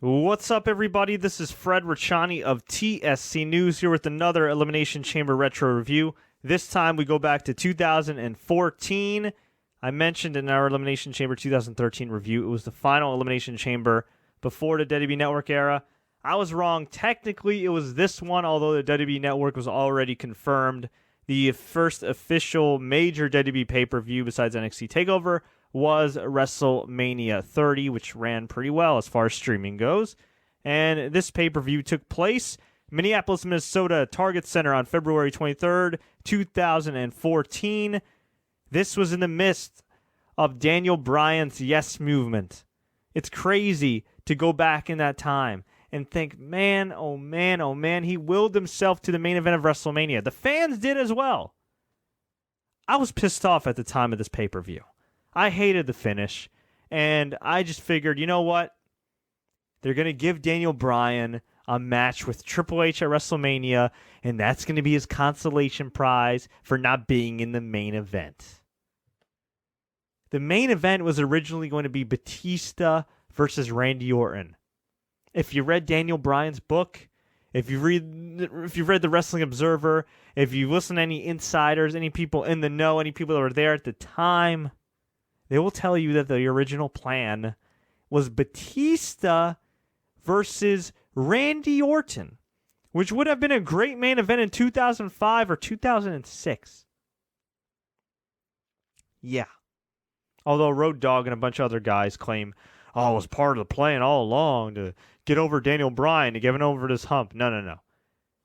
What's up, everybody? This is Fred Richani of TSC News here with another Elimination Chamber Retro Review. This time we go back to 2014. I mentioned in our Elimination Chamber 2013 review, it was the final Elimination Chamber before the WWE Network era. I was wrong. Technically, it was this one, although the WWE Network was already confirmed. The first official major WWE pay-per-view besides NXT TakeOver was WrestleMania 30, which ran pretty well as far as streaming goes. And this pay-per-view took place Minneapolis, Minnesota Target Center on February 23rd, 2014. This was in the midst of Daniel Bryan's Yes movement. It's crazy to go back in that time and think, man, oh man, he willed himself to the main event of WrestleMania. The fans did as well. I was pissed off at the time of this pay-per-view. I hated the finish, and I just figured, you know what? They're going to give Daniel Bryan a match with Triple H at WrestleMania, and that's going to be his consolation prize for not being in the main event. The main event was originally going to be Batista versus Randy Orton. If you read Daniel Bryan's book, if you've read the Wrestling Observer, if you listen to any insiders, any people in the know, any people that were there at the time, they will tell you that the original plan was Batista versus Randy Orton, which would have been a great main event in 2005 or 2006. Yeah. Although Road Dogg and a bunch of other guys claim, it was part of the plan all along to get over Daniel Bryan, to get him over this hump. No.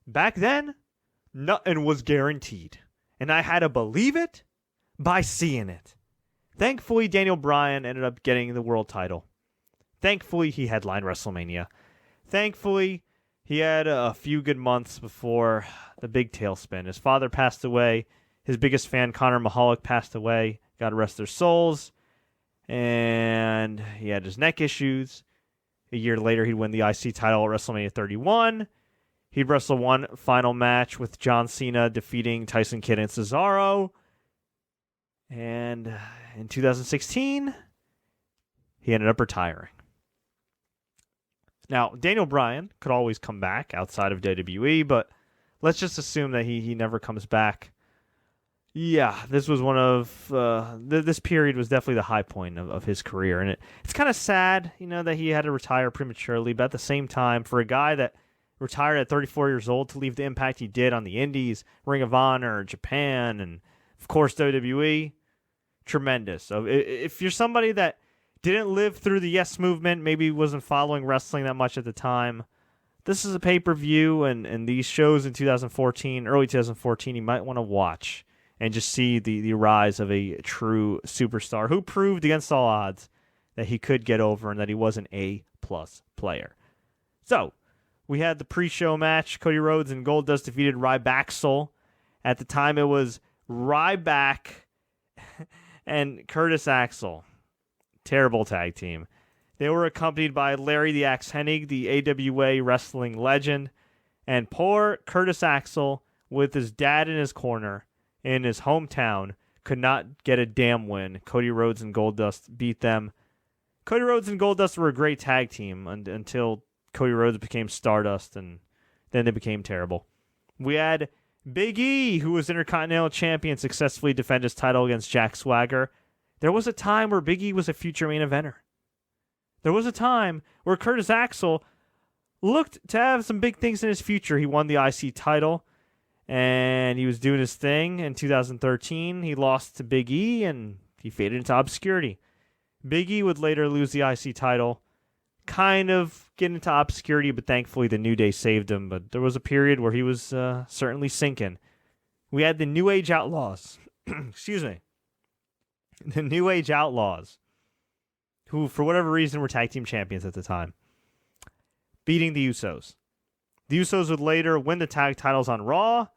Back then, nothing was guaranteed. And I had to believe it by seeing it. Thankfully, Daniel Bryan ended up getting the world title. Thankfully, he headlined WrestleMania. Thankfully, he had a few good months before the big tailspin. His father passed away. His biggest fan, Connor Mahalik, passed away. God rest their souls. And he had his neck issues. A year later, he'd win the IC title at WrestleMania 31. He'd wrestle one final match with John Cena, defeating Tyson Kidd and Cesaro. And in 2016, he ended up retiring. Now, Daniel Bryan could always come back outside of WWE, but let's just assume that he never comes back. Yeah, this was one of this period was definitely the high point of his career, and it's kind of sad, that he had to retire prematurely. But at the same time, for a guy that retired at 34 years old to leave the impact he did on the Indies, Ring of Honor, Japan, and of course WWE, tremendous. So if you're somebody that didn't live through the Yes movement, maybe wasn't following wrestling that much at the time, this is a pay-per-view, and these shows in 2014, early 2014, you might want to watch and just see the rise of a true superstar who proved against all odds that he could get over and that he was an A-plus player. So, we had the pre-show match. Cody Rhodes and Goldust defeated Ryback. At the time, it was Ryback and Curtis Axel. Terrible tag team. They were accompanied by Larry the Axe Hennig, the AWA wrestling legend, and poor Curtis Axel, with his dad in his corner in his hometown, could not get a damn win. Cody Rhodes and Goldust beat them. Cody Rhodes and Goldust were a great tag team until Cody Rhodes became Stardust, and then they became terrible. We had Big E, who was Intercontinental Champion, successfully defend his title against Jack Swagger. There was a time where Big E was a future main eventer. There was a time where Curtis Axel looked to have some big things in his future. He won the IC title, and he was doing his thing. In 2013, he lost to Big E, and he faded into obscurity. Big E would later lose the IC title, kind of get into obscurity, but thankfully the New Day saved him. But there was a period where he was certainly sinking. We had the New Age Outlaws. Excuse me. The New Age Outlaws, who for whatever reason were tag team champions at the time, beating the Usos. The Usos would later win the tag titles on Raw.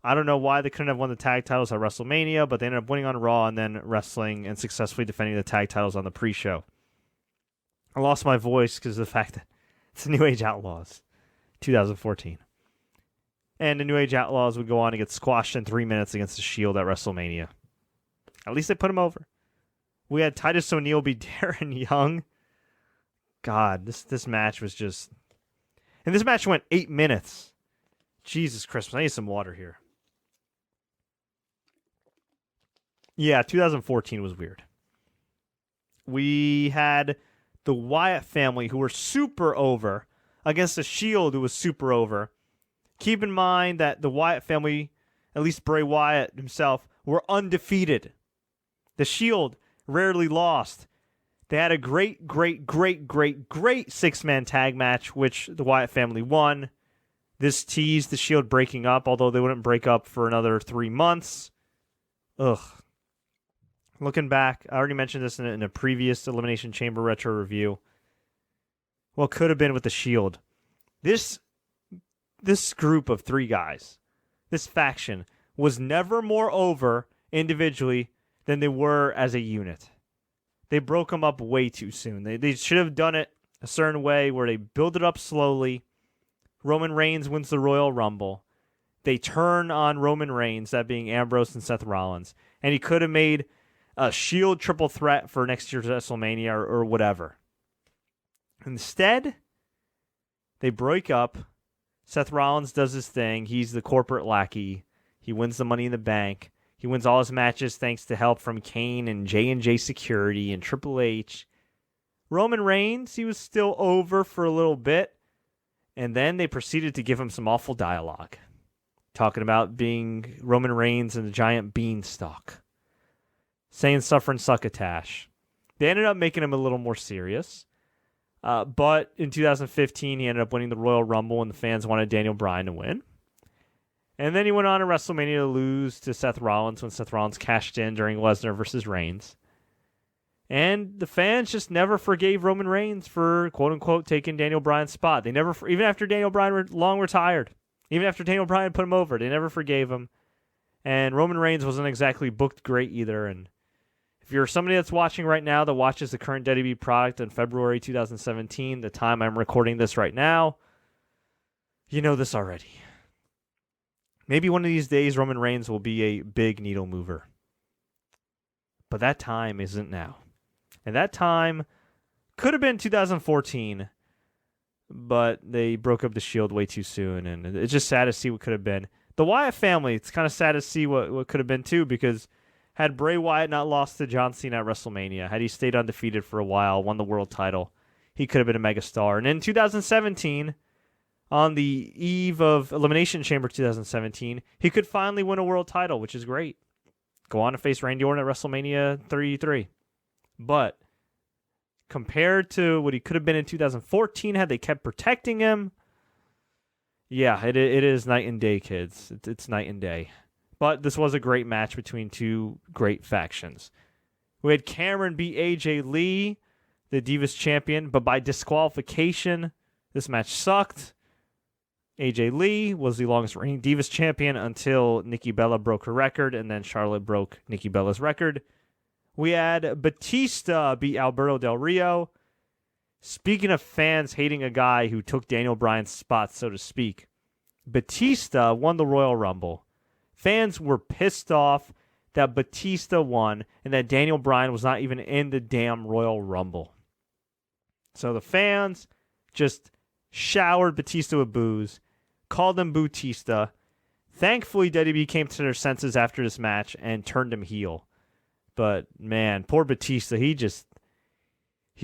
I don't know why they couldn't have won the tag titles at WrestleMania, but they ended up winning on Raw and then wrestling and successfully defending the tag titles on the pre-show. I lost my voice because of the fact that it's the New Age Outlaws, 2014. And the New Age Outlaws would go on to get squashed in 3 minutes against the Shield at WrestleMania. At least they put him over. We had Titus O'Neil beat Darren Young. God, this match was just... And this match went 8 minutes. Jesus Christmas, I need some water here. Yeah, 2014 was weird. We had the Wyatt family, who were super over, against the Shield, who was super over. Keep in mind that the Wyatt family, at least Bray Wyatt himself, were undefeated. The Shield rarely lost. They had a great six-man tag match, which the Wyatt family won. This teased the Shield breaking up, although they wouldn't break up for another 3 months. Ugh. Looking back, I already mentioned this in a previous Elimination Chamber retro review. What could have been with the Shield. This group of 3 guys, this faction, was never more over individually than they were as a unit. They broke them up way too soon. They should have done it a certain way where they build it up slowly. Roman Reigns wins the Royal Rumble. They turn on Roman Reigns, that being Ambrose and Seth Rollins. And he could have made a Shield triple threat for next year's WrestleMania or whatever. Instead, they break up. Seth Rollins does his thing. He's the corporate lackey. He wins the Money in the Bank. He wins all his matches thanks to help from Kane and J&J Security and Triple H. Roman Reigns, he was still over for a little bit. And then they proceeded to give him some awful dialogue. Talking about being Roman Reigns and the giant beanstalk. Saying suffer and succotash. They ended up making him a little more serious. But in 2015, he ended up winning the Royal Rumble and the fans wanted Daniel Bryan to win. And then he went on to WrestleMania to lose to Seth Rollins when Seth Rollins cashed in during Lesnar versus Reigns. And the fans just never forgave Roman Reigns for, quote-unquote, taking Daniel Bryan's spot. They never, even after Daniel Bryan long retired, even after Daniel Bryan put him over, they never forgave him. And Roman Reigns wasn't exactly booked great either. And if you're somebody that's watching right now that watches the current WWE product in February 2017, the time I'm recording this right now, you know this already. Maybe one of these days Roman Reigns will be a big needle mover. But that time isn't now. And that time could have been 2014, but they broke up the Shield way too soon, and it's just sad to see what could have been. The Wyatt family, it's kind of sad to see what could have been too, because had Bray Wyatt not lost to John Cena at WrestleMania, had he stayed undefeated for a while, won the world title, he could have been a megastar. And in 2017, on the eve of Elimination Chamber 2017, he could finally win a world title, which is great. Go on to face Randy Orton at WrestleMania 33. But compared to what he could have been in 2014 had they kept protecting him, yeah, it is night and day, kids. It's night and day. But this was a great match between 2 great factions. We had Cameron beat AJ Lee, the Divas champion, but by disqualification. This match sucked. AJ Lee was the longest reigning Divas champion until Nikki Bella broke her record, and then Charlotte broke Nikki Bella's record. We had Batista beat Alberto Del Rio. Speaking of fans hating a guy who took Daniel Bryan's spot, so to speak, Batista won the Royal Rumble. Fans were pissed off that Batista won and that Daniel Bryan was not even in the damn Royal Rumble. So the fans just showered Batista with booze, called him Bootista. Thankfully, WWE came to their senses after this match and turned him heel. But, man, poor Batista, he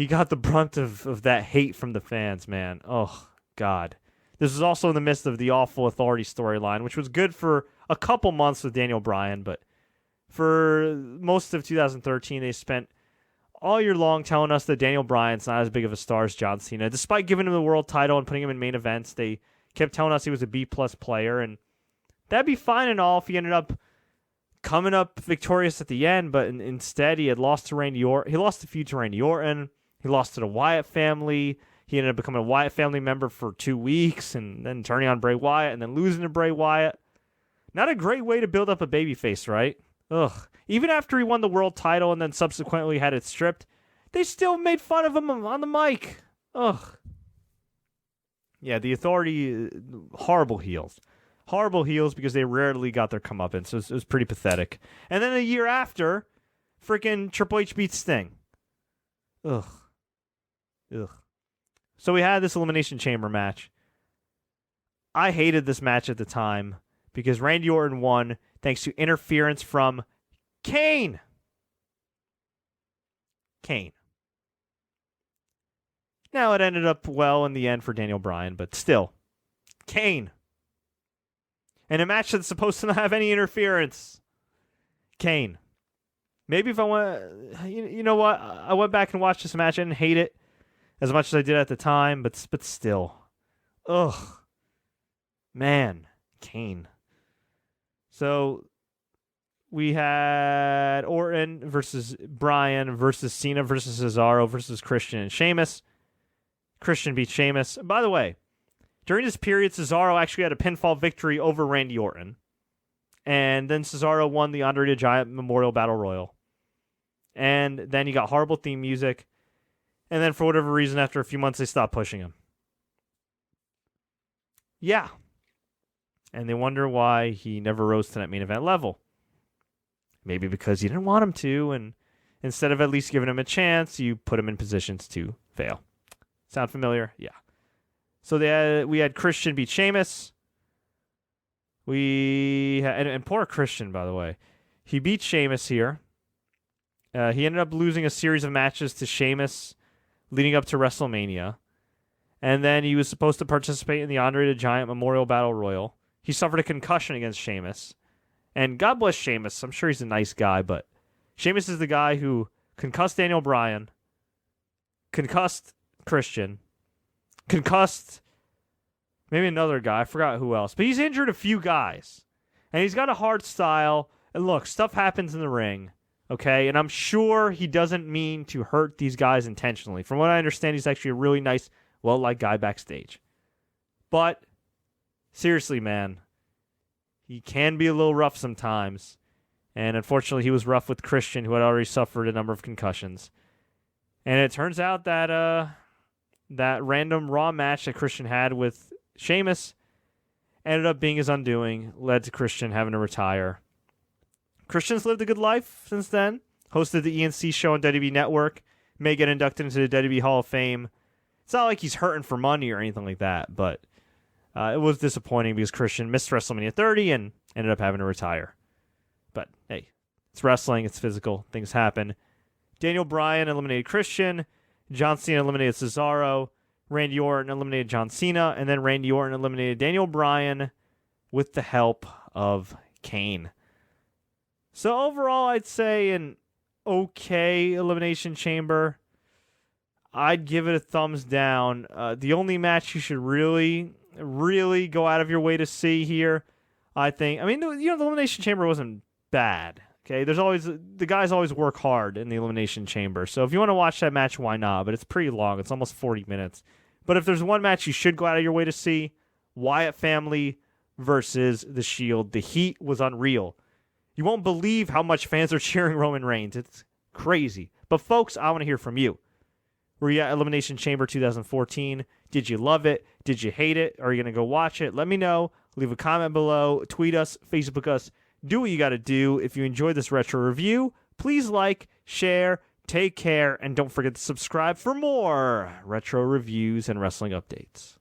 got the brunt of that hate from the fans, man. Oh, God. This was also in the midst of the awful Authority storyline, which was good for a couple months with Daniel Bryan, but for most of 2013, they spent all year long telling us that Daniel Bryan's not as big of a star as John Cena. Despite giving him the world title and putting him in main events, they kept telling us he was a B-plus player, and that'd be fine and all if he ended up coming up victorious at the end, but instead he had lost to Randy Orton. He lost the feud to Randy Orton. He lost to the Wyatt family. He ended up becoming a Wyatt family member for 2 weeks and then turning on Bray Wyatt and then losing to Bray Wyatt. Not a great way to build up a babyface, right? Ugh. Even after he won the world title and then subsequently had it stripped, they still made fun of him on the mic. Ugh. Yeah, the Authority, horrible heels. Horrible heels because they rarely got their comeuppance. So it was pretty pathetic. And then a year after, freaking Triple H beats Sting. Ugh. So we had this Elimination Chamber match. I hated this match at the time because Randy Orton won thanks to interference from Kane. Now, it ended up well in the end for Daniel Bryan, but still, Kane. In a match that's supposed to not have any interference, Kane. Maybe if I went, you know what? I went back and watched this match. I didn't hate it as much as I did at the time, but still. Ugh. Man, Kane. So we had Orton versus Bryan versus Cena versus Cesaro versus Christian and Sheamus. Christian beat Sheamus. By the way, during this period, Cesaro actually had a pinfall victory over Randy Orton. And then Cesaro won the Andre the Giant Memorial Battle Royal. And then he got horrible theme music. And then for whatever reason, after a few months, they stopped pushing him. Yeah. And they wonder why he never rose to that main event level. Maybe because you didn't want him to, and instead of at least giving him a chance, you put him in positions to fail. Sound familiar? Yeah. So we had Christian beat Sheamus. And poor Christian, by the way. He beat Sheamus here. He ended up losing a series of matches to Sheamus leading up to WrestleMania. And then he was supposed to participate in the Andre the Giant Memorial Battle Royal. He suffered a concussion against Sheamus. And God bless Sheamus. I'm sure he's a nice guy, but Sheamus is the guy who concussed Daniel Bryan, concussed Christian, concussed maybe another guy. I forgot who else. But he's injured a few guys. And he's got a hard style. And look, stuff happens in the ring. Okay? And I'm sure he doesn't mean to hurt these guys intentionally. From what I understand, he's actually a really nice, well-liked guy backstage. But seriously, man, he can be a little rough sometimes. And unfortunately, he was rough with Christian, who had already suffered a number of concussions. And it turns out that that random Raw match that Christian had with Sheamus ended up being his undoing, led to Christian having to retire. Christian's lived a good life since then. Hosted the ENC show on WWE Network. May get inducted into the WWE Hall of Fame. It's not like he's hurting for money or anything like that, but it was disappointing because Christian missed WrestleMania 30 and ended up having to retire. But hey, it's wrestling, it's physical, things happen. Daniel Bryan eliminated Christian. John Cena eliminated Cesaro. Randy Orton eliminated John Cena. And then Randy Orton eliminated Daniel Bryan with the help of Kane. So overall, I'd say an okay Elimination Chamber. I'd give it a thumbs down. The only match you should really go out of your way to see here, I think. I mean, the Elimination Chamber wasn't bad. Okay, the guys always work hard in the Elimination Chamber. So if you want to watch that match, why not? But it's pretty long. It's almost 40 minutes. But if there's one match you should go out of your way to see, Wyatt Family versus The Shield. The heat was unreal. You won't believe how much fans are cheering Roman Reigns. It's crazy. But folks, I want to hear from you. Were you at Elimination Chamber 2014? Did you love it? Did you hate it? Are you going to go watch it? Let me know. Leave a comment below. Tweet us. Facebook us. Do what you got to do. If you enjoyed this retro review, please like, share, take care, and don't forget to subscribe for more retro reviews and wrestling updates.